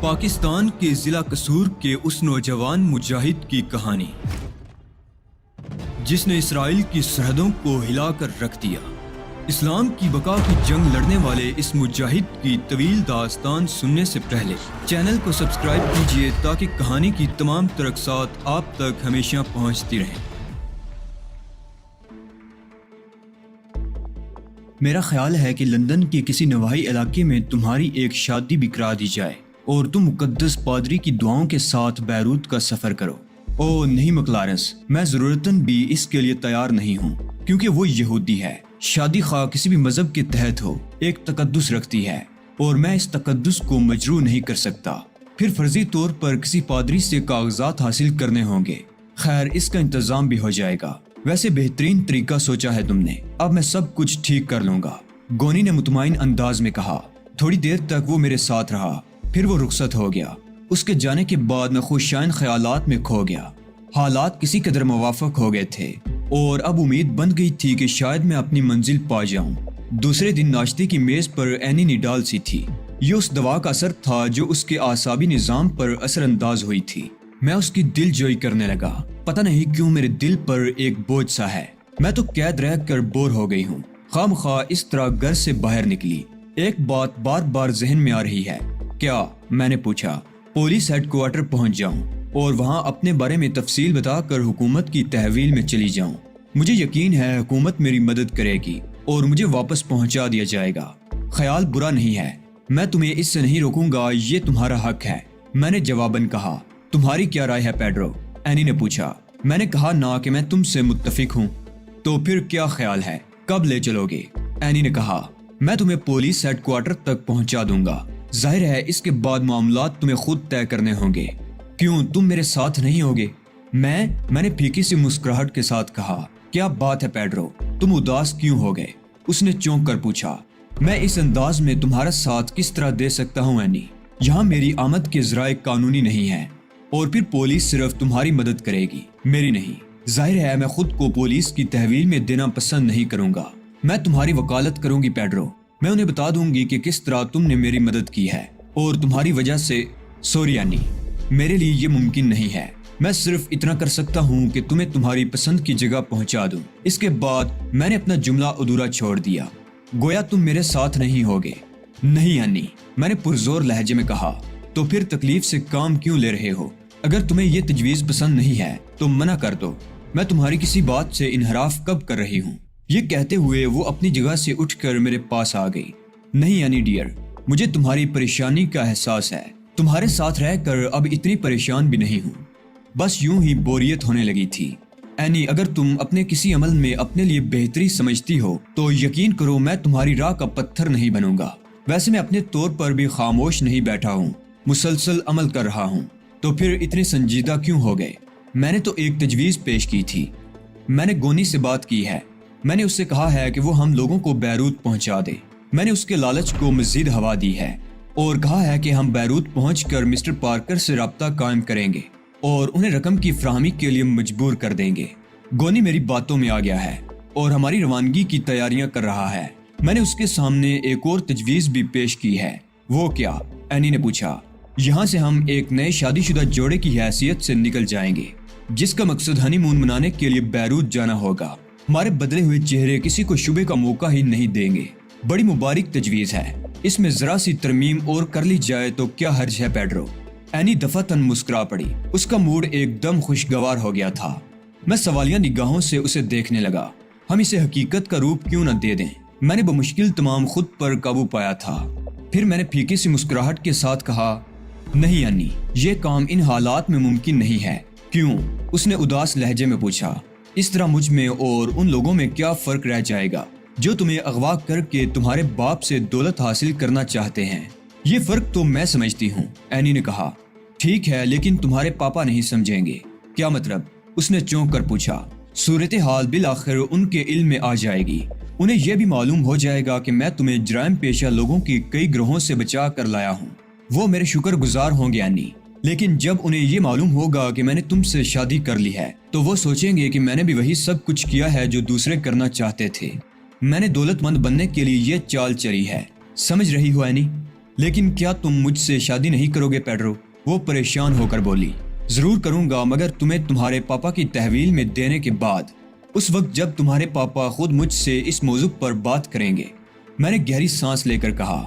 پاکستان کے ضلع قصور کے اس نوجوان مجاہد کی کہانی جس نے اسرائیل کی سرحدوں کو ہلا کر رکھ دیا۔ اسلام کی بقا کی جنگ لڑنے والے اس مجاہد کی طویل داستان سننے سے پہلے چینل کو سبسکرائب کیجیے تاکہ کہانی کی تمام ترقصات آپ تک ہمیشہ پہنچتی رہیں۔ میرا خیال ہے کہ لندن کے کسی نواحی علاقے میں تمہاری ایک شادی بھی کرا دی جائے اور تم مقدس پادری کی دعاؤں کے ساتھ بیروت کا سفر کرو۔ او نہیں مکلارنس، میں ضرورتاً بھی اس کے لیے تیار نہیں ہوں کیونکہ وہ یہودی ہے۔ شادی خواہ کسی بھی مذہب کے تحت ہو ایک تقدس رکھتی ہے اور میں اس تقدس کو مجروح نہیں کر سکتا۔ پھر فرضی طور پر کسی پادری سے کاغذات حاصل کرنے ہوں گے۔ خیر، اس کا انتظام بھی ہو جائے گا۔ ویسے بہترین طریقہ سوچا ہے تم نے، اب میں سب کچھ ٹھیک کر لوں گا، گونی نے مطمئن انداز میں کہا۔ تھوڑی دیر تک وہ میرے ساتھ رہا، پھر وہ رخصت ہو گیا۔ اس کے جانے کے بعد میں خوشائن خیالات میں کھو گیا۔ حالات کسی قدر موافق ہو گئے تھے اور اب امید بن گئی تھی کہ شاید میں اپنی منزل پا جاؤں۔ دوسرے دن ناشتے کی میز پر اینی نڈال سی تھی۔ یہ اس دوا کا اثر تھا جو اس کے اعصابی نظام پر اثر انداز ہوئی تھی۔ میں اس کی دل جوئی کرنے لگا۔ پتہ نہیں کیوں میرے دل پر ایک بوجھ سا ہے۔ میں تو قید رہ کر بور ہو گئی ہوں۔ خام خواہ اس طرح گھر سے باہر نکلی۔ ایک بات بار بار ذہن میں آ رہی ہے۔ کیا؟ میں نے پوچھا۔ پولیس ہیڈ کوارٹر پہنچ جاؤں اور وہاں اپنے بارے میں تفصیل بتا کر حکومت کی تحویل میں چلی جاؤں۔ مجھے یقین ہے حکومت میری مدد کرے گی اور مجھے واپس پہنچا دیا جائے گا۔ خیال برا نہیں ہے، میں تمہیں اس سے نہیں روکوں گا، یہ تمہارا حق ہے، میں نے جواباً کہا۔ تمہاری کیا رائے ہے پیڈرو؟ اینی نے پوچھا۔ میں نے کہا نا کہ میں تم سے متفق ہوں۔ تو پھر کیا خیال ہے، کب لے چلو گے؟ اینی نے کہا۔ میں تمہیں پولیس ہیڈ کوارٹر تک پہنچا دوں گا۔ ظاہر ہے اس کے بعد معاملات تمہیں خود طے کرنے ہوں گے۔ کیوں، تم میرے ساتھ نہیں ہوگے؟ میں نے پھیکی سی مسکراہٹ کے ساتھ کہا۔ کیا بات ہے پیڈرو، تم اداس کیوں ہو گئے؟ اس نے چونک کر پوچھا۔ میں اس انداز میں تمہارا ساتھ کس طرح دے سکتا ہوں اینی؟ یہاں میری آمد کے ذرائع قانونی نہیں ہیں اور پھر پولیس صرف تمہاری مدد کرے گی، میری نہیں۔ ظاہر ہے میں خود کو پولیس کی تحویل میں دینا پسند نہیں کروں گا۔ میں تمہاری وکالت کروں گی پیڈرو۔ میں انہیں بتا دوں گی کہ کس طرح تم نے میری مدد کی ہے اور تمہاری وجہ سے سوری اینی، میرے لیے یہ ممکن نہیں ہے۔ میں صرف اتنا کر سکتا ہوں کہ تمہیں تمہاری پسند کی جگہ پہنچا دوں۔ اس کے بعد میں نے اپنا جملہ ادھورا چھوڑ دیا۔ گویا تم میرے ساتھ نہیں ہوگے۔ نہیں اینی، میں نے پرزور لہجے میں کہا۔ تو پھر تکلیف سے کام کیوں لے رہے ہو؟ اگر تمہیں یہ تجویز پسند نہیں ہے تو منع کر دو۔ میں تمہاری کسی بات سے انحراف کب کر رہی ہوں؟ یہ کہتے ہوئے وہ اپنی جگہ سے اٹھ کر میرے پاس آ گئی۔ نہیں اینی ڈیئر، مجھے تمہاری پریشانی کا احساس ہے۔ تمہارے ساتھ رہ کر اب اتنی پریشان بھی نہیں ہوں، بس یوں ہی بوریت ہونے لگی تھی۔ اینی، اگر تم اپنے کسی عمل میں اپنے لیے بہتری سمجھتی ہو تو یقین کرو میں تمہاری راہ کا پتھر نہیں بنوں گا۔ ویسے میں اپنے طور پر بھی خاموش نہیں بیٹھا ہوں، مسلسل عمل کر رہا ہوں۔ تو پھر اتنے سنجیدہ کیوں ہو گئے؟ میں نے تو ایک تجویز پیش کی تھی۔ میں نے گونی سے بات کی ہے۔ میں نے اس سے کہا ہے کہ وہ ہم لوگوں کو بیروت پہنچا دے۔ میں نے اس کے لالچ کو مزید ہوا دی ہے اور کہا ہے کہ ہم بیروت پہنچ کر مسٹر پارکر سے رابطہ قائم کریں گے اور انہیں رقم کی فراہمی کے لیے مجبور کر دیں گے۔ گونی میری باتوں میں آ گیا ہے اور ہماری روانگی کی تیاریاں کر رہا ہے۔ میں نے اس کے سامنے ایک اور تجویز بھی پیش کی ہے۔ وہ کیا؟ اینی نے پوچھا۔ یہاں سے ہم ایک نئے شادی شدہ جوڑے کی حیثیت سے نکل جائیں گے جس کا مقصد ہنی مون منانے کے لیے بیروت جانا ہوگا۔ ہمارے بدلے ہوئے چہرے کسی کو شبے کا موقع ہی نہیں دیں گے۔ بڑی مبارک تجویز ہے، اس میں ذرا سی ترمیم اور کر لی جائے تو کیا حرج ہے پیڈرو؟ اینی دفعتاً مسکرا پڑی۔ اس کا موڈ ایک دم خوشگوار ہو گیا تھا۔ میں سوالیہ نگاہوں سے اسے دیکھنے لگا۔ ہم اسے حقیقت کا روپ کیوں نہ دے دیں؟ میں نے بمشکل تمام خود پر قابو پایا تھا۔ پھر میں نے پھیکی سی مسکراہٹ کے ساتھ کہا، نہیں اینی، یہ کام ان حالات میں ممکن نہیں ہے۔ کیوں؟ اس نے اداس لہجے میں پوچھا۔ اس طرح مجھ میں اور ان لوگوں میں کیا فرق رہ جائے گا جو تمہیں اغوا کر کے تمہارے باپ سے دولت حاصل کرنا چاہتے ہیں؟ یہ فرق تو میں سمجھتی ہوں، اینی نے کہا۔ ٹھیک ہے، لیکن تمہارے پاپا نہیں سمجھیں گے۔ کیا مطلب؟ اس نے چونک کر پوچھا۔ صورتحال بالآخر ان کے علم میں آ جائے گی۔ انہیں یہ بھی معلوم ہو جائے گا کہ میں تمہیں جرائم پیشہ لوگوں کی کئی گروہوں سے بچا کر لایا ہوں۔ وہ میرے شکر گزار ہوں گے اینی، لیکن جب انہیں یہ معلوم ہوگا کہ میں نے تم سے شادی کر لی ہے تو وہ سوچیں گے کہ میں نے بھی وہی سب کچھ کیا ہے جو دوسرے کرنا چاہتے تھے۔ میں نے دولت مند بننے کے لیے یہ چال چلی ہے، سمجھ رہی ہو اینی؟ لیکن کیا تم مجھ سے شادی نہیں کرو گے پیڈرو؟ وہ پریشان ہو کر بولی۔ ضرور کروں گا، مگر تمہیں تمہارے پاپا کی تحویل میں دینے کے بعد، اس وقت جب تمہارے پاپا خود مجھ سے اس موضوع پر بات کریں گے۔ میں نے گہری سانس لے کر کہا۔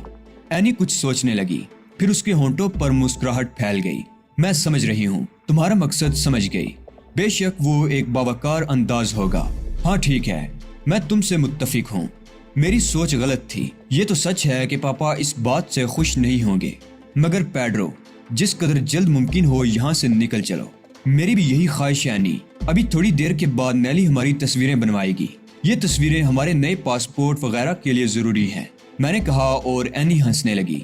اینی کچھ سوچنے لگی، پھر اس کے ہونٹوں پر مسکراہٹ پھیل گئی۔ میں سمجھ رہی ہوں، تمہارا مقصد سمجھ گئی۔ بے شک وہ ایک باوقار انداز ہوگا۔ ہاں ٹھیک ہے، میں تم سے متفق ہوں، میری سوچ غلط تھی۔ یہ تو سچ ہے کہ پاپا اس بات سے خوش نہیں ہوں گے، مگر پیڈرو، جس قدر جلد ممکن ہو یہاں سے نکل چلو۔ میری بھی یہی خواہش ہے اینی۔ ابھی تھوڑی دیر کے بعد نیلی ہماری تصویریں بنوائے گی۔ یہ تصویریں ہمارے نئے پاسپورٹ وغیرہ کے لیے ضروری ہیں، میں نے کہا، اور اینی ہنسنے لگی۔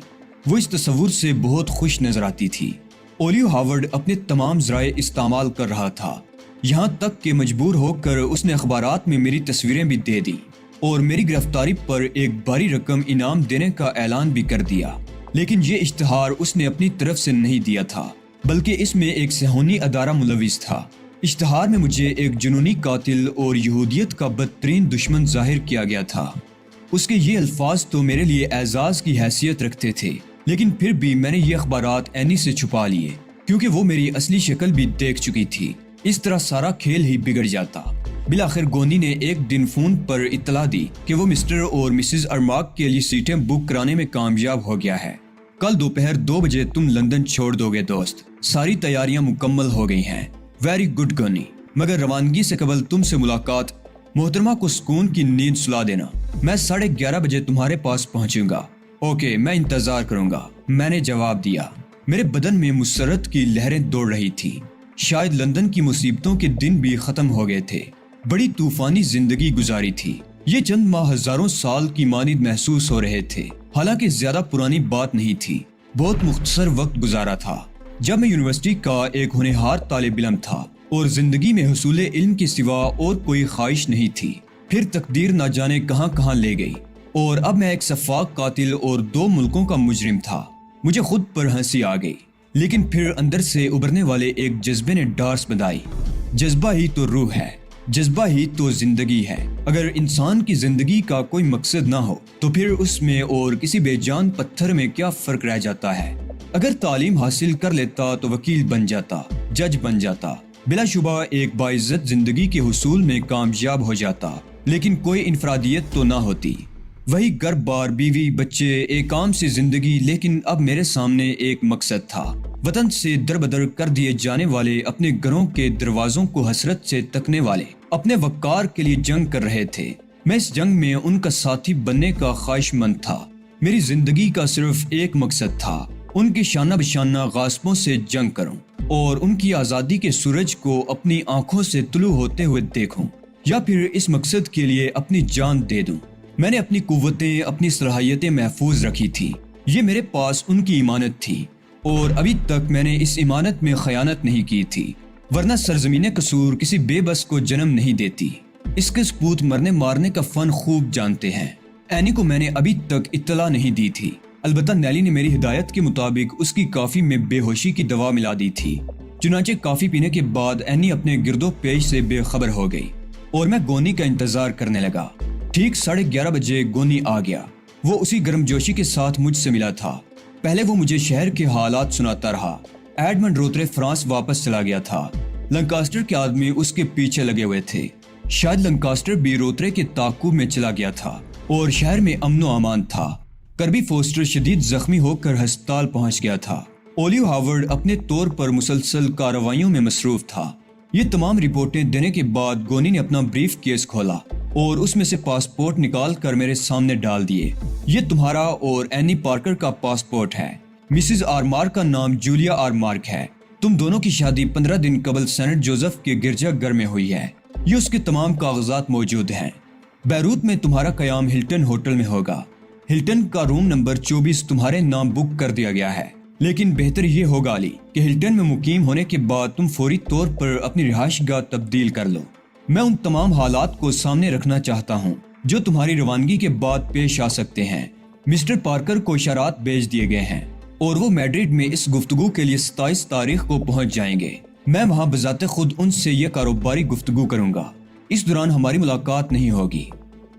وہ اس تصور سے بہت خوش نظر آتی تھی۔ اولیو ہاورڈ اپنے تمام ذرائع استعمال کر رہا تھا، یہاں تک کہ مجبور ہو کر اس نے اخبارات میں میری تصویریں بھی دے دی اور میری گرفتاری پر ایک بھاری رقم انعام دینے کا اعلان بھی کر دیا۔ لیکن یہ اشتہار اس نے اپنی طرف سے نہیں دیا تھا، بلکہ اس میں ایک صہیونی ادارہ ملوث تھا۔ اشتہار میں مجھے ایک جنونی قاتل اور یہودیت کا بدترین دشمن ظاہر کیا گیا تھا۔ اس کے یہ الفاظ تو میرے لیے اعزاز کی حیثیت رکھتے تھے، لیکن پھر بھی میں نے یہ اخبارات اینی سے چھپا لیے، کیونکہ وہ میری اصلی شکل بھی دیکھ چکی تھی۔ اس طرح سارا کھیل ہی بگڑ جاتا۔ بالآخر گونی نے ایک دن فون پر اطلاع دی کہ وہ مسٹر اور مسز ارماک کے لیے سیٹیں بک کرانے میں کامیاب ہو گیا ہے۔ کل دوپہر 2 بجے تم لندن چھوڑ دو گے دوست، ساری تیاریاں مکمل ہو گئی ہیں۔ ویری گڈ گونی، مگر روانگی سے قبل تم سے ملاقات۔ محترمہ کو سکون کی نیند سلا دینا۔ میں 11:30 بجے تمہارے پاس پہنچوں گا۔ اوکے، میں انتظار کروں گا، میں نے جواب دیا۔ میرے بدن میں مسرت کی لہریں دوڑ رہی تھی۔ شاید لندن کی مصیبتوں کے دن بھی ختم ہو گئے تھے۔ بڑی طوفانی زندگی گزاری تھی۔ یہ چند ماہ ہزاروں سال کی مانند محسوس ہو رہے تھے، حالانکہ زیادہ پرانی بات نہیں تھی۔ بہت مختصر وقت گزارا تھا جب میں یونیورسٹی کا ایک ہونہار طالب علم تھا اور زندگی میں حصول علم کے سوا اور کوئی خواہش نہیں تھی۔ پھر تقدیر نہ جانے کہاں کہاں لے گئی، اور اب میں ایک سفاک قاتل اور 2 ملکوں کا مجرم تھا۔ مجھے خود پر ہنسی آ گئی، لیکن پھر اندر سے ابھرنے والے ایک جذبے نے ڈارس بندھائی۔ جذبہ ہی تو روح ہے، جذبہ ہی تو زندگی ہے۔ اگر انسان کی زندگی کا کوئی مقصد نہ ہو تو پھر اس میں اور کسی بے جان پتھر میں کیا فرق رہ جاتا ہے؟ اگر تعلیم حاصل کر لیتا تو وکیل بن جاتا، جج بن جاتا، بلا شبہ ایک باعزت زندگی کے حصول میں کامیاب ہو جاتا، لیکن کوئی انفرادیت تو نہ ہوتی۔ وہی گھر بار، بیوی، بچے، ایک عام سی زندگی، لیکن اب میرے سامنے ایک مقصد تھا۔ وطن سے دربدر کر دیے جانے والے اپنے گھروں کے دروازوں کو حسرت سے تکنے والے اپنے وقار کے لیے جنگ کر رہے تھے۔ میں اس جنگ میں ان کا ساتھی بننے کا خواہش مند تھا۔ میری زندگی کا صرف ایک مقصد تھا، ان کے شانہ بشانہ غاصبوں سے جنگ کروں اور ان کی آزادی کے سورج کو اپنی آنکھوں سے طلوع ہوتے ہوئے دیکھوں، یا پھر اس مقصد کے لیے اپنی جان دے دوں۔ میں نے اپنی قوتیں، اپنی صلاحیتیں محفوظ رکھی تھی۔ یہ میرے پاس ان کی امانت تھی، اور ابھی تک میں نے اس امانت میں خیانت نہیں کی تھی، ورنہ سرزمین قصور کسی بے بس کو جنم نہیں دیتی۔ اس کے سپوت مرنے مارنے کا فن خوب جانتے ہیں۔ اینی کو میں نے ابھی تک اطلاع نہیں دی تھی، البتہ نیلی نے میری ہدایت کے مطابق اس کی کافی میں بے ہوشی کی دوا ملا دی تھی۔ چنانچہ کافی پینے کے بعد اینی اپنے گرد و پیش سے بے خبر ہو گئی، اور میں گونی کا انتظار کرنے لگا۔ ٹھیک 11:30 بجے گونی آ گیا۔ وہ اسی گرم جوشی کے ساتھ مجھ سے ملا تھا۔ پہلے وہ مجھے شہر کے حالات سناتا رہا۔ ایڈمنڈ روترے فرانس واپس چلا گیا تھا۔ لنکاسٹر کے آدمی اس کے پیچھے لگے ہوئے تھے۔ شاید لنکاسٹر بھی روترے کے تعاقب میں چلا گیا تھا، اور شہر میں امن و امان تھا۔ کربی فوسٹر شدید زخمی ہو کر ہسپتال پہنچ گیا تھا۔ اولیو ہاورڈ اپنے طور پر مسلسل کارروائیوں میں مصروف تھا۔ یہ تمام رپورٹیں دینے کے بعد گونی نے اپنا بریف کیس کھولا اور اس میں سے پاسپورٹ نکال کر میرے سامنے ڈال دیے۔ یہ تمہارا اور اینی پارکر کا پاسپورٹ ہے۔ مسز آرمارک کا نام جولیا آرمارک ہے۔ تم دونوں کی شادی 15 دن قبل سینٹ جوزف کے گرجا گھر میں ہوئی ہے۔ یہ اس کے تمام کاغذات موجود ہیں۔ بیروت میں تمہارا قیام ہلٹن ہوٹل میں ہوگا۔ ہلٹن کا روم نمبر 24 تمہارے نام بک کر دیا گیا ہے، لیکن بہتر یہ ہوگا علی کہ ہلٹن میں مقیم ہونے کے بعد تم فوری طور پر اپنی رہائش گاہ تبدیل کر لو۔ میں ان تمام حالات کو سامنے رکھنا چاہتا ہوں جو تمہاری روانگی کے بعد پیش آ سکتے ہیں۔ مسٹر پارکر کو اشارات بھیج دیے گئے ہیں، اور وہ میڈرڈ میں اس گفتگو کے لیے 27 تاریخ کو پہنچ جائیں گے۔ میں وہاں بذات خود ان سے یہ کاروباری گفتگو کروں گا۔ اس دوران ہماری ملاقات نہیں ہوگی۔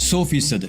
100%,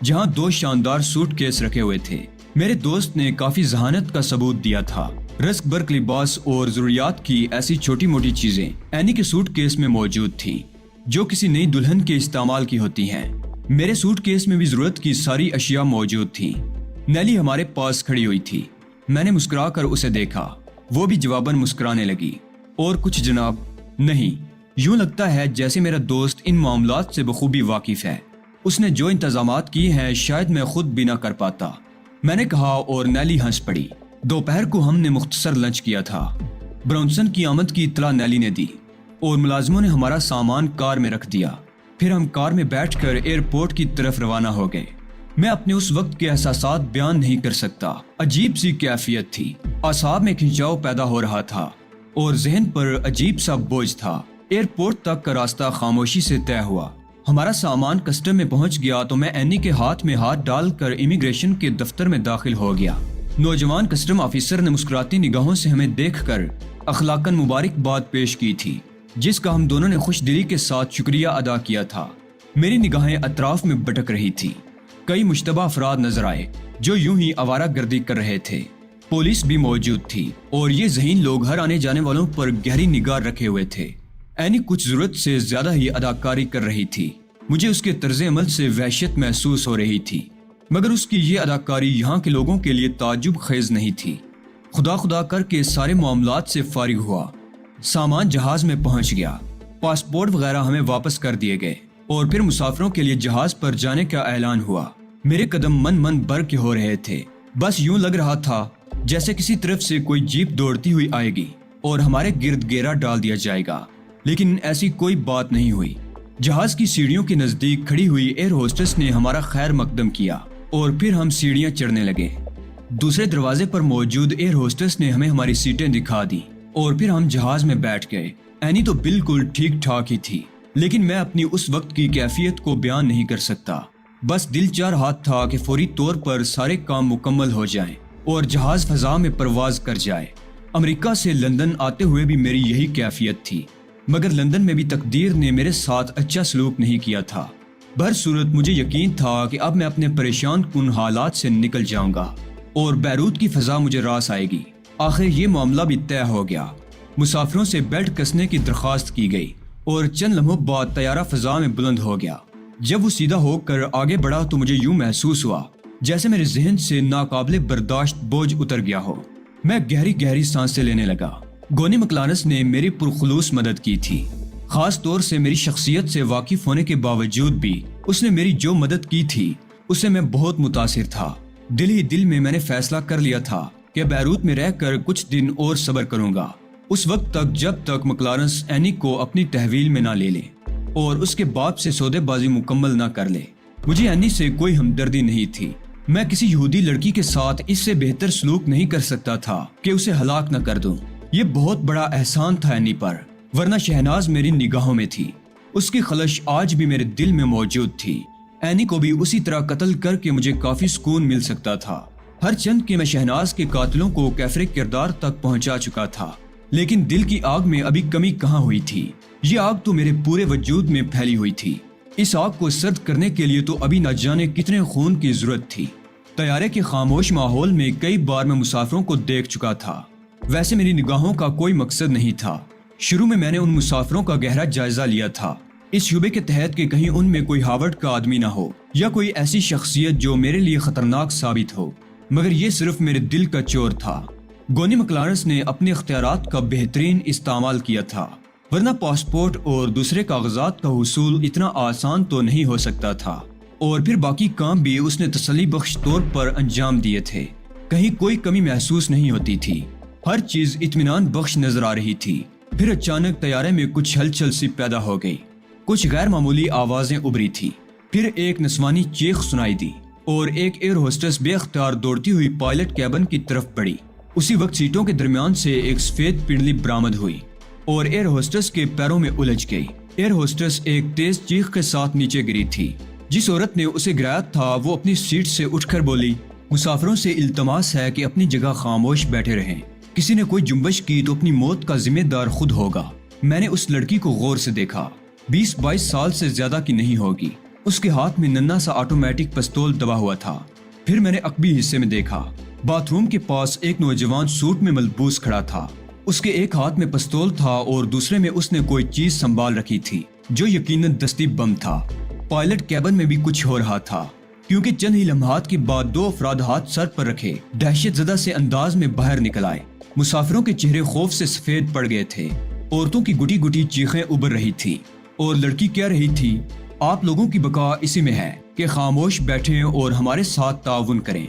جہاں 2 شاندار سوٹ کیس رکھے ہوئے تھے۔ میرے دوست نے کافی ذہانت کا ثبوت دیا تھا۔ رزق برق لباس اور ضروریات کی ایسی چھوٹی موٹی چیزیں اینی کے سوٹ کیس میں موجود تھیں جو کسی نئی دلہن کے استعمال کی ہوتی ہیں۔ میرے سوٹ کیس میں بھی ضرورت کی ساری اشیاء موجود تھیں۔ نیلی ہمارے پاس کھڑی ہوئی تھی۔ میں نے مسکرا کر اسے دیکھا، وہ بھی جواباً مسکرانے لگی۔ اور کچھ جناب؟ نہیں، یوں لگتا ہے جیسے میرا دوست ان معاملات سے بخوبی واقف ہے۔ اس نے جو انتظامات کیے ہیں شاید میں خود بھی نہ کر پاتا، میں نے کہا، اور نیلی ہنس پڑی۔ دوپہر کو ہم نے مختصر لنچ کیا تھا۔ براؤنسن کی آمد کی اطلاع نیلی نے دی اور ملازموں نے ہمارا سامان کار میں رکھ دیا۔ پھر ہم کار میں بیٹھ کر ایئرپورٹ کی طرف روانہ ہو گئے۔ میں اپنے اس وقت کے احساسات بیان نہیں کر سکتا۔ عجیب سی کیفیت تھی، اعصاب میں کھنچاؤ پیدا ہو رہا تھا اور ذہن پر عجیب سا بوجھ تھا۔ ایئرپورٹ تک کا راستہ خاموشی سے طے ہوا۔ ہمارا سامان کسٹم میں پہنچ گیا تو میں اینی کے ہاتھ میں ہاتھ ڈال کر امیگریشن کے دفتر میں داخل ہو گیا۔ نوجوان کسٹم آفیسر نے مسکراتی نگاہوں سے ہمیں دیکھ کر اخلاقاً مبارکباد پیش کی تھی، جس کا ہم دونوں نے خوش دلی کے ساتھ شکریہ ادا کیا تھا۔ میری نگاہیں اطراف میں بھٹک رہی تھی۔ کئی مشتبہ افراد نظر آئے جو یوں ہی آوارہ گردی کر رہے تھے۔ پولیس بھی موجود تھی اور یہ ذہین لوگ ہر آنے جانے والوں پر گہری نگاہ رکھے ہوئے تھے۔ اینی کچھ ضرورت سے زیادہ ہی اداکاری کر رہی تھی۔ مجھے اس کے طرز عمل سے وحشت محسوس ہو رہی تھی، مگر اس کی یہ اداکاری یہاں کے لوگوں کے لیے تعجب خیز نہیں تھی۔ خدا کر کے سارے معاملات سے فارغ ہوا۔ سامان جہاز میں پہنچ گیا۔ پاسپورٹ وغیرہ ہمیں واپس کر دیے گئے اور پھر مسافروں کے لیے جہاز پر جانے کا اعلان ہوا۔ میرے قدم من بر کے ہو رہے تھے۔ بس یوں لگ رہا تھا جیسے کسی طرف سے کوئی جیپ دوڑتی ہوئی آئے گی اور ہمارے گرد گھیرا ڈال دیا جائے گا، لیکن ایسی کوئی بات نہیں ہوئی۔ جہاز کی سیڑھیوں کے نزدیک کھڑی ہوئی ایئر ہوسٹس نے ہمارا خیر مقدم کیا اور پھر ہم سیڑھیاں چڑھنے لگے۔ دوسرے دروازے پر موجود ایئر ہوسٹس نے ہمیں ہماری سیٹیں دکھا دی اور پھر ہم جہاز میں بیٹھ گئے۔ اینی تو بالکل ٹھیک ٹھاک ہی تھی، لیکن میں اپنی اس وقت کی کیفیت کو بیان نہیں کر سکتا۔ بس دل چاہ رہا تھا کہ فوری طور پر سارے کام مکمل ہو جائیں اور جہاز فضا میں پرواز کر جائے۔ امریکہ سے لندن آتے ہوئے بھی میری یہی کیفیت تھی، مگر لندن میں بھی تقدیر نے میرے ساتھ اچھا سلوک نہیں کیا تھا۔ بہرصورت مجھے یقین تھا کہ اب میں اپنے پریشان کن حالات سے نکل جاؤں گا اور بیروت کی فضا مجھے راس آئے گی۔ آخر یہ معاملہ بھی طے ہو گیا۔ مسافروں سے بیلٹ کسنے کی درخواست کی گئی اور چند لمحوں بعد طیارہ فضا میں بلند ہو گیا۔ جب وہ سیدھا ہو کر آگے بڑھا تو مجھے یوں محسوس ہوا جیسے میرے ذہن سے ناقابل برداشت بوجھ اتر گیا ہو۔ میں گہری سانسیں لینے لگا۔ گونی مکلارنس نے میری پرخلوص مدد کی تھی، خاص طور سے میری شخصیت سے واقف ہونے کے باوجود بھی اس نے میری جو مدد کی تھی اسے میں بہت متاثر تھا۔ دل ہی دل میں نے فیصلہ کر لیا تھا کہ بیروت میں رہ کر کچھ دن اور صبر کروں گا، اس وقت تک جب تک مکلارنس اینی کو اپنی تحویل میں نہ لے لے اور اس کے باپ سے سودے بازی مکمل نہ کر لے۔ مجھے اینی سے کوئی ہمدردی نہیں تھی۔ میں کسی یہودی لڑکی کے ساتھ اس سے بہتر سلوک نہیں کر سکتا تھا کہ اسے ہلاک نہ کر دوں۔ یہ بہت بڑا احسان تھا اینی پر، ورنہ شہناز میری نگاہوں میں تھی۔ اس کی خلش آج بھی میرے دل میں موجود تھی۔ اینی کو بھی اسی طرح قتل کر کے مجھے کافی سکون مل سکتا تھا۔ ہر چند کہ میں شہناز کے قاتلوں کو کیفر کردار تک پہنچا چکا تھا، لیکن دل کی آگ میں ابھی کمی کہاں ہوئی تھی۔ یہ آگ تو میرے پورے وجود میں پھیلی ہوئی تھی۔ اس آگ کو سرد کرنے کے لیے تو ابھی نہ جانے کتنے خون کی ضرورت تھی۔ طیارے کے خاموش ماحول میں کئی بار میں مسافروں کو دیکھ چکا تھا۔ ویسے میری نگاہوں کا کوئی مقصد نہیں تھا۔ شروع میں نے ان مسافروں کا گہرا جائزہ لیا تھا، اس شعبے کے تحت کہ کہیں ان میں کوئی ہارورڈ کا آدمی نہ ہو یا کوئی ایسی شخصیت جو میرے لیے خطرناک ثابت ہو، مگر یہ صرف میرے دل کا چور تھا۔ گونی مکلارنس نے اپنے اختیارات کا بہترین استعمال کیا تھا، ورنہ پاسپورٹ اور دوسرے کاغذات کا حصول اتنا آسان تو نہیں ہو سکتا تھا، اور پھر باقی کام بھی اس نے تسلی بخش طور پر انجام دیے تھے۔ کہیں کوئی کمی محسوس نہیں ہوتی تھی، ہر چیز اطمینان بخش نظر آ رہی تھی۔ پھر اچانک طیارے میں کچھ ہلچل سی پیدا ہو گئی، کچھ غیر معمولی آوازیں ابھری تھی، پھر ایک نسوانی چیخ سنائی دی اور ایک ایئر ہوسٹس بے اختیار دوڑتی ہوئی پائلٹ کیبن کی طرف بڑھی۔ اسی وقت سیٹوں کے درمیان سے ایک سفید پنڈلی برآمد ہوئی اور ایئر ہوسٹس کے پیروں میں الجھ گئی۔ ایئر ہوسٹس ایک تیز چیخ کے ساتھ نیچے گری تھی۔ جس عورت نے اسے گرایا تھا وہ اپنی سیٹ سے اٹھ کر بولی، مسافروں سے التماس ہے کہ اپنی جگہ خاموش بیٹھے رہیں، کسی نے کوئی جنبش کی تو اپنی موت کا ذمہ دار خود ہوگا۔ میں نے اس لڑکی کو غور سے دیکھا، 20-22 سال سے زیادہ کی نہیں ہوگی۔ اس کے ہاتھ میں ننھا سا آٹومیٹک پستول دبا ہوا تھا۔ پھر میں نے عقبی حصے میں دیکھا، باتھ روم کے پاس ایک نوجوان سوٹ میں ملبوس کھڑا تھا۔ اس کے ایک ہاتھ میں پستول تھا اور دوسرے میں اس نے کوئی چیز سنبھال رکھی تھی جو یقیناً دستی بم تھا۔ پائلٹ کیبن میں بھی کچھ ہو رہا تھا، کیونکہ چند ہی لمحات کے بعد 2 افراد ہاتھ سر پر رکھے دہشت زدہ سے انداز میں باہر نکل آئے۔ مسافروں کے چہرے خوف سے سفید پڑ گئے تھے، عورتوں کی گٹی گٹی چیخیں ابھر رہی تھی اور لڑکی کہہ رہی تھی، آپ لوگوں کی بقا اسی میں ہے کہ خاموش بیٹھیں اور ہمارے ساتھ تعاون کریں۔